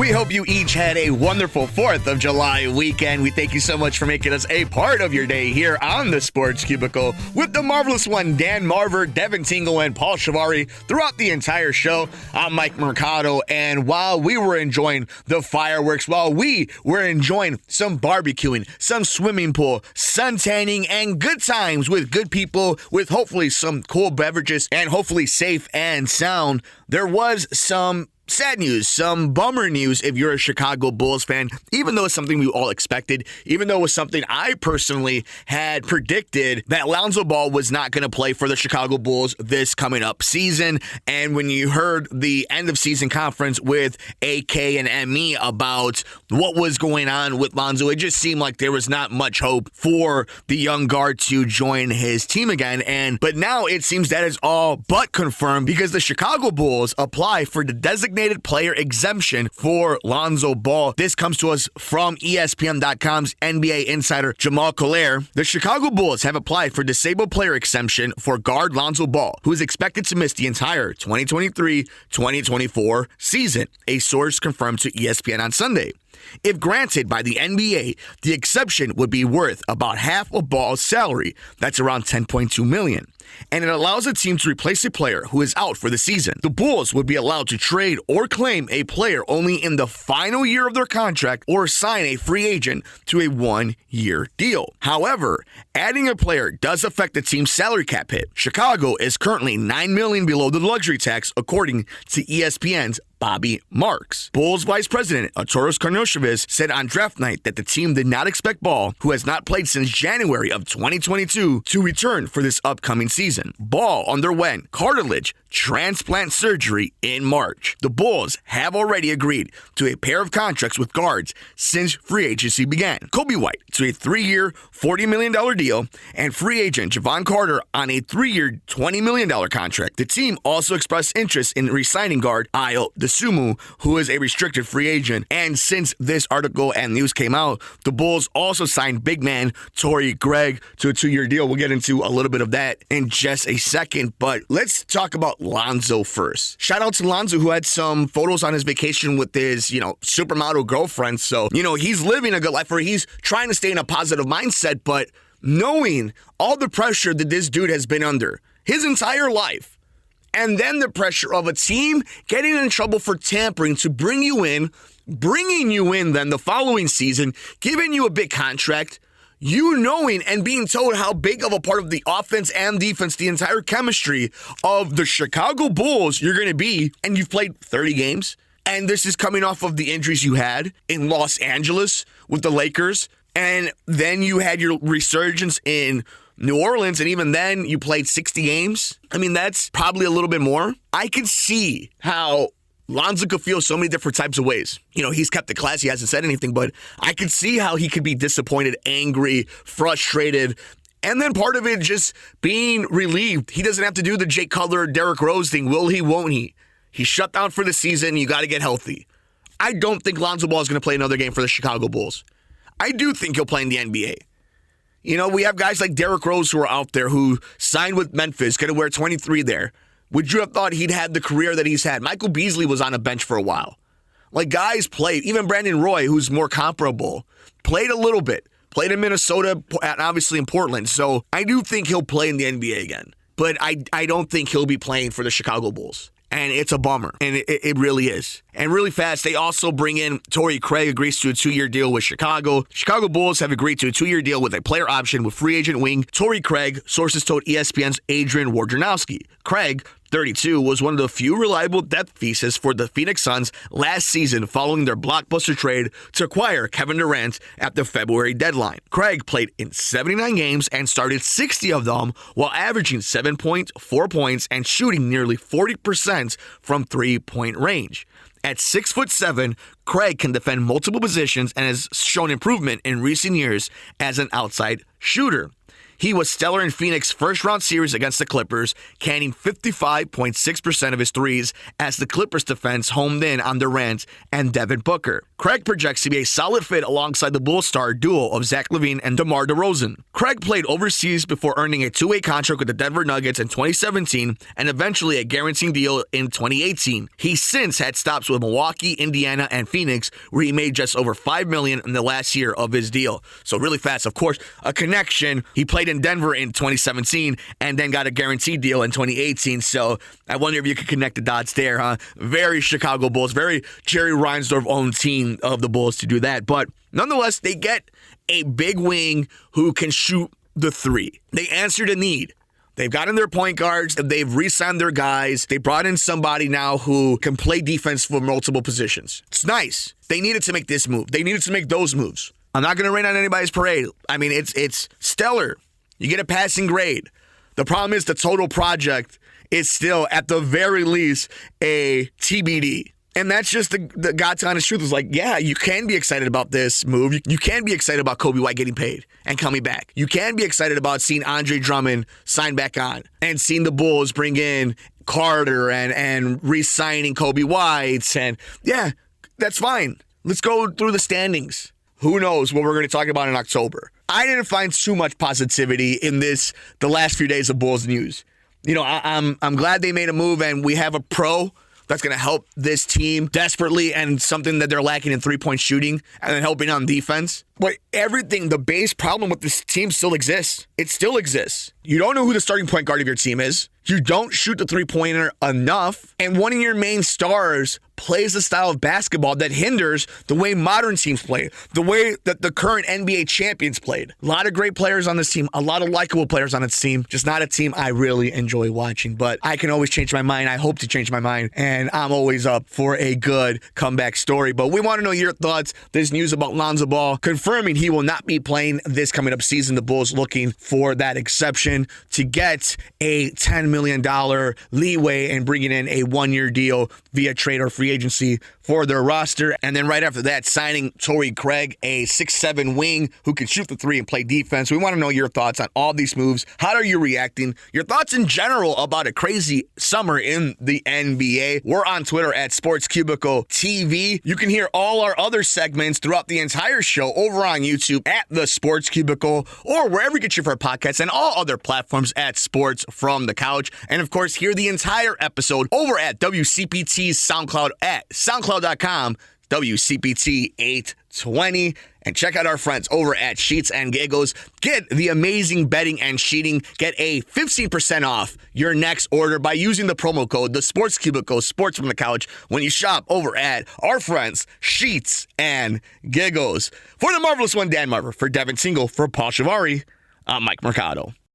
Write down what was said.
We hope you each had a wonderful 4th of July weekend. We thank you so much for making us a part of your day here on the Sports Cubicle with the marvelous one, Dan Marver, Devin Tingle, and Paul Chivari throughout the entire show. I'm Mike Mercado, and while we were enjoying the fireworks, while we were enjoying some barbecuing, some swimming pool, sun tanning, and good times with good people, with hopefully some cool beverages, and hopefully safe and sound, there was some sad news, some bummer news if you're a Chicago Bulls fan, even though it's something we all expected, even though it was something I personally had predicted that Lonzo Ball was not going to play for the Chicago Bulls this coming up season. And when you heard the end of season conference with AK and ME about what was going on with Lonzo, it just seemed like there was not much hope for the young guard to join his team again. But now it seems that is all but confirmed because the Chicago Bulls apply for the designated player exemption for Lonzo Ball. This comes to us from ESPN.com's NBA insider Jamal Collier. The Chicago Bulls have applied for disabled player exemption for guard Lonzo Ball, who is expected to miss the entire 2023-2024 season, a source confirmed to ESPN on Sunday. If granted by the NBA, the exception would be worth about half of Ball's salary. That's around $10.2 million. And it allows a team to replace a player who is out for the season. The Bulls would be allowed to trade or claim a player only in the final year of their contract or sign a free agent to a one-year deal. However, adding a player does affect the team's salary cap hit. Chicago is currently $9 million below the luxury tax, according to ESPN's Bobby Marks. Bulls Vice President Arturas Karnisovas said on draft night that the team did not expect Ball, who has not played since January of 2022, to return for this upcoming season. Ball underwent cartilage transplant surgery in March. The Bulls have already agreed to a pair of contracts with guards since free agency began. Kobe White to a 3-year, $40 million deal, and free agent Javon Carter on a 3-year, $20 million contract. The team also expressed interest in re-signing guard Ayo Dosunmu, who is a restricted free agent. And since this article and news came out, the Bulls also signed big man Tory Craig to a 2-year deal. We'll get into a little bit of that in just a second, but let's talk about Lonzo first. Shout out to Lonzo, who had some photos on his vacation with his, supermodel girlfriend. So, he's living a good life, or he's trying to stay in a positive mindset, but knowing all the pressure that this dude has been under his entire life, and then the pressure of a team getting in trouble for tampering to bringing you in then the following season, giving you a big contract, you knowing and being told how big of a part of the offense and defense, the entire chemistry of the Chicago Bulls you're going to be, and you've played 30 games, and this is coming off of the injuries you had in Los Angeles with the Lakers, and then you had your resurgence in New Orleans, and even then you played 60 games. I mean, that's probably a little bit more. I could see how Lonzo could feel so many different types of ways. He's kept it classy, he hasn't said anything, but I could see how he could be disappointed, angry, frustrated, and then part of it just being relieved. He doesn't have to do the Jay Cutler, Derrick Rose thing. Will he, won't he? He's shut down for the season. You got to get healthy. I don't think Lonzo Ball is going to play another game for the Chicago Bulls. I do think he'll play in the NBA. We have guys like Derrick Rose who are out there who signed with Memphis, going to wear 23 there. Would you have thought he'd had the career that he's had? Michael Beasley was on a bench for a while. Like, guys played. Even Brandon Roy, who's more comparable, played a little bit. Played in Minnesota and obviously in Portland. So I do think he'll play in the NBA again. But I don't think he'll be playing for the Chicago Bulls. And it's a bummer. And it really is. And really fast, they also bring in Tory Craig, agrees to a 2-year deal with Chicago. Chicago Bulls have agreed to a 2-year deal with a player option with free agent wing Tory Craig, sources told ESPN's Adrian Wojnarowski. Craig, 32, was one of the few reliable depth pieces for the Phoenix Suns last season following their blockbuster trade to acquire Kevin Durant at the February deadline. Craig played in 79 games and started 60 of them while averaging 7.4 points and shooting nearly 40% from three-point range. At 6'7", Craig can defend multiple positions and has shown improvement in recent years as an outside shooter. He was stellar in Phoenix's first-round series against the Clippers, canning 55.6% of his threes as the Clippers defense homed in on Durant and Devin Booker. Craig projects to be a solid fit alongside the Bulls star duo of Zach LaVine and DeMar DeRozan. Craig played overseas before earning a two-way contract with the Denver Nuggets in 2017 and eventually a guaranteed deal in 2018. He since had stops with Milwaukee, Indiana, and Phoenix, where he made just over $5 million in the last year of his deal. So really fast, of course, a connection. He played in Denver in 2017 and then got a guaranteed deal in 2018. So I wonder if you could connect the dots there, huh? Very Chicago Bulls, very Jerry Reinsdorf-owned team of the Bulls to do that. But nonetheless, they get a big wing who can shoot the three. They answered a need. They've gotten their point guards. They've re-signed their guys. They brought in somebody now who can play defense for multiple positions. It's nice. They needed to make this move. They needed to make those moves. I'm not going to rain on anybody's parade. I mean, it's stellar. You get a passing grade. The problem is the total project is still, at the very least, a TBD. And that's just the God's honest truth. Is like, yeah, you can be excited about this move. You can be excited about Kobe White getting paid and coming back. You can be excited about seeing Andre Drummond sign back on and seeing the Bulls bring in Carter and re-signing Kobe White. And yeah, that's fine. Let's go through the standings. Who knows what we're going to talk about in October. I didn't find too much positivity in the last few days of Bulls news. You know, I'm glad they made a move and we have a pro that's going to help this team desperately and something that they're lacking in three-point shooting and then helping on defense. But everything, the base problem with this team still exists. It still exists. You don't know who the starting point guard of your team is. You don't shoot the three-pointer enough. And one of your main stars plays a style of basketball that hinders the way modern teams play, the way that the current NBA champions played. A lot of great players on this team, a lot of likable players on this team, just not a team I really enjoy watching. But I can always change my mind. I hope to change my mind. And I'm always up for a good comeback story. But we want to know your thoughts. There's news about Lonzo Ball confirming he will not be playing this coming up season. The Bulls looking for that exception to get a $10 million leeway and bringing in a one-year deal via trade or free agency for their roster. And then right after that, signing Tory Craig, a 6'7" wing who can shoot the three and play defense. We want to know your thoughts on all these moves. How are you reacting? Your thoughts in general about a crazy summer in the NBA. We're on Twitter at Sports Cubicle TV. You can hear all our other segments throughout the entire show over on YouTube at the Sports Cubicle or wherever you get your favorite podcasts and all other platforms at Sports from the Couch. And of course, hear the entire episode over at WCPT's SoundCloud at SoundCloud.com, WCPT 820. And check out our friends over at Sheets and Giggles. Get the amazing betting and sheeting. Get a 15% off your next order by using the promo code, the Sports Cubicle, Sports from the Couch, when you shop over at our friends, Sheets and Giggles. For the marvelous one, Dan Marver, for Devin Tingle, for Paul Chivari, I'm Mike Mercado.